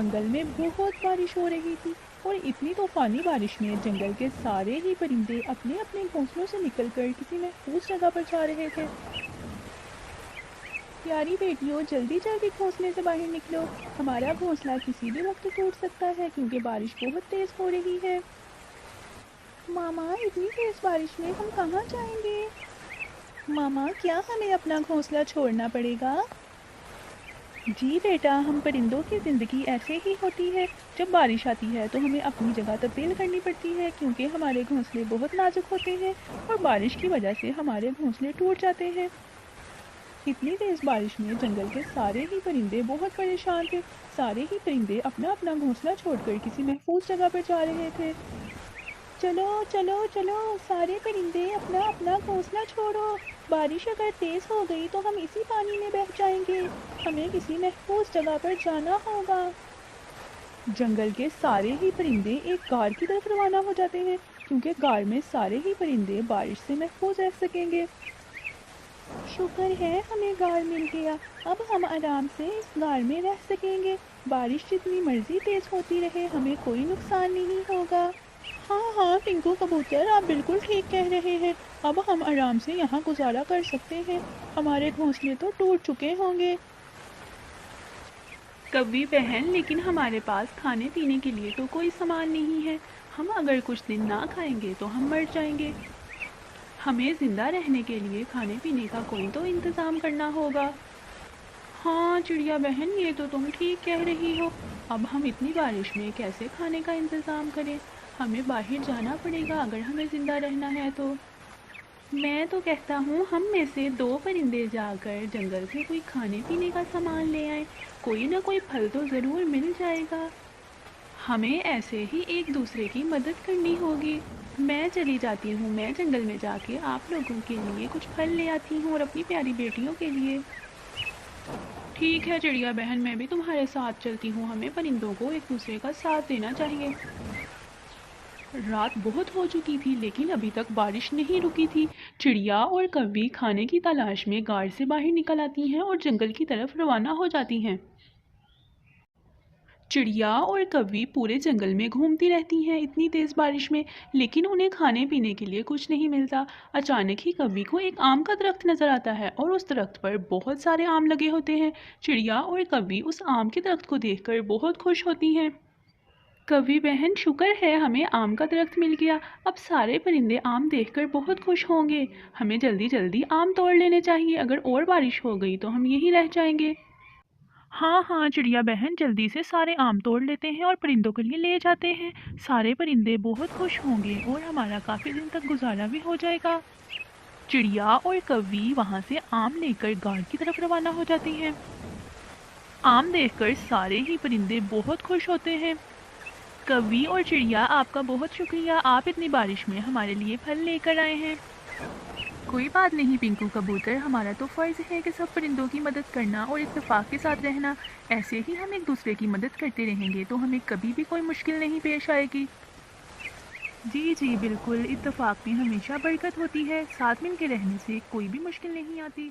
जंगल में बहुत बारिश हो रही थी और इतनी तूफानी बारिश में जंगल के सारे ही परिंदे अपने अपने घोंसलों से निकलकर किसी महफूज जगह पर जा रहे थे। प्यारी बेटियों, जल्दी जल्दी घोंसले से बाहर निकलो। हमारा घोंसला किसी भी वक्त टूट सकता है क्योंकि बारिश बहुत तेज हो रही है। मामा, इतनी तेज बारिश में हम कहाँ जाएंगे? मामा, क्या हमें अपना घोंसला छोड़ना पड़ेगा? जी बेटा, हम परिंदों की ज़िंदगी ऐसे ही होती है। जब बारिश आती है तो हमें अपनी जगह तब्दील करनी पड़ती है क्योंकि हमारे घोंसले बहुत नाजुक होते हैं और बारिश की वजह से हमारे घोंसले टूट जाते हैं। इतनी तेज़ बारिश में जंगल के सारे ही परिंदे बहुत परेशान थे। सारे ही परिंदे अपना अपना घोंसला छोड़कर किसी महफूज जगह पर जा रहे थे। चलो चलो चलो, सारे परिंदे अपना अपना घोंसला छोड़ो। बारिश अगर तेज हो गई तो हम इसी पानी में बह जाएंगे। हमें किसी महफूज जगह पर जाना होगा। जंगल के सारे ही परिंदे एक गार की तरफ रवाना हो जाते हैं क्योंकि गार में सारे ही परिंदे बारिश से महफूज रह सकेंगे। शुक्र है हमें गार मिल गया। अब हम आराम से इस गार में रह सकेंगे। बारिश जितनी मर्जी तेज होती रहे, हमें कोई नुकसान नहीं होगा। हाँ हाँ पिंकू कबूतर, आप बिल्कुल ठीक कह रहे हैं। अब हम आराम से यहाँ गुजारा कर सकते हैं। हमारे घोंसले तो टूट चुके होंगे। कव्वी बहन, लेकिन हमारे पास खाने पीने के लिए तो कोई सामान नहीं है। हम अगर कुछ दिन ना खाएंगे तो हम मर जाएंगे। हमें जिंदा रहने के लिए खाने पीने का कोई तो इंतज़ाम करना होगा। हाँ चिड़िया बहन, ये तो तुम ठीक कह रही हो। अब हम इतनी बारिश में कैसे खाने का इंतज़ाम करें? हमें बाहर जाना पड़ेगा अगर हमें ज़िंदा रहना है तो। मैं तो कहता हूँ हम में से दो परिंदे जाकर जंगल से कोई खाने पीने का सामान ले आए। कोई ना कोई फल तो ज़रूर मिल जाएगा। हमें ऐसे ही एक दूसरे की मदद करनी होगी। मैं चली जाती हूँ, मैं जंगल में जाके आप लोगों के लिए कुछ फल ले आती हूँ और अपनी प्यारी बेटियों के लिए। ठीक है चिड़िया बहन, मैं भी तुम्हारे साथ चलती हूँ। हमें परिंदों को एक दूसरे का साथ देना चाहिए। रात बहुत हो चुकी थी लेकिन अभी तक बारिश नहीं रुकी थी। चिड़िया और कव्वी खाने की तलाश में गार से बाहर निकल आती हैं और जंगल की तरफ रवाना हो जाती हैं। चिड़िया और कव्वी पूरे जंगल में घूमती रहती हैं इतनी तेज़ बारिश में, लेकिन उन्हें खाने पीने के लिए कुछ नहीं मिलता। अचानक ही कव्वी को एक आम का दरख्त नज़र आता है और उस दरख्त पर बहुत सारे आम लगे होते हैं। चिड़िया और कव्वी उस आम के दरख्त को देखकर बहुत खुश होती हैं। कव्वी बहन, शुक्र है हमें आम का दरख्त मिल गया। अब सारे परिंदे आम देखकर बहुत खुश होंगे। हमें जल्दी जल्दी आम तोड़ लेने चाहिए, अगर और बारिश हो गई तो हम यहीं रह जाएंगे। हाँ हाँ चिड़िया बहन, जल्दी से सारे आम तोड़ लेते हैं और परिंदों के लिए ले जाते हैं। सारे परिंदे बहुत खुश होंगे और हमारा काफ़ी दिन तक गुजारा भी हो जाएगा। चिड़िया और कव्वी वहाँ से आम लेकर गाड़ की तरफ रवाना हो जाती हैं। आम देखकर सारे ही परिंदे बहुत खुश होते हैं। कव्वी और चिड़िया, आपका बहुत शुक्रिया, आप इतनी बारिश में हमारे लिए फल लेकर आए हैं। कोई बात नहीं पिंकू कबूतर, हमारा तो फ़र्ज़ है कि सब परिंदों की मदद करना और इत्तेफाक के साथ रहना। ऐसे ही हम एक दूसरे की मदद करते रहेंगे तो हमें कभी भी कोई मुश्किल नहीं पेश आएगी। जी जी बिल्कुल, इत्तेफाक में हमेशा बरकत होती है। साथ मिलकर रहने से कोई भी मुश्किल नहीं आती।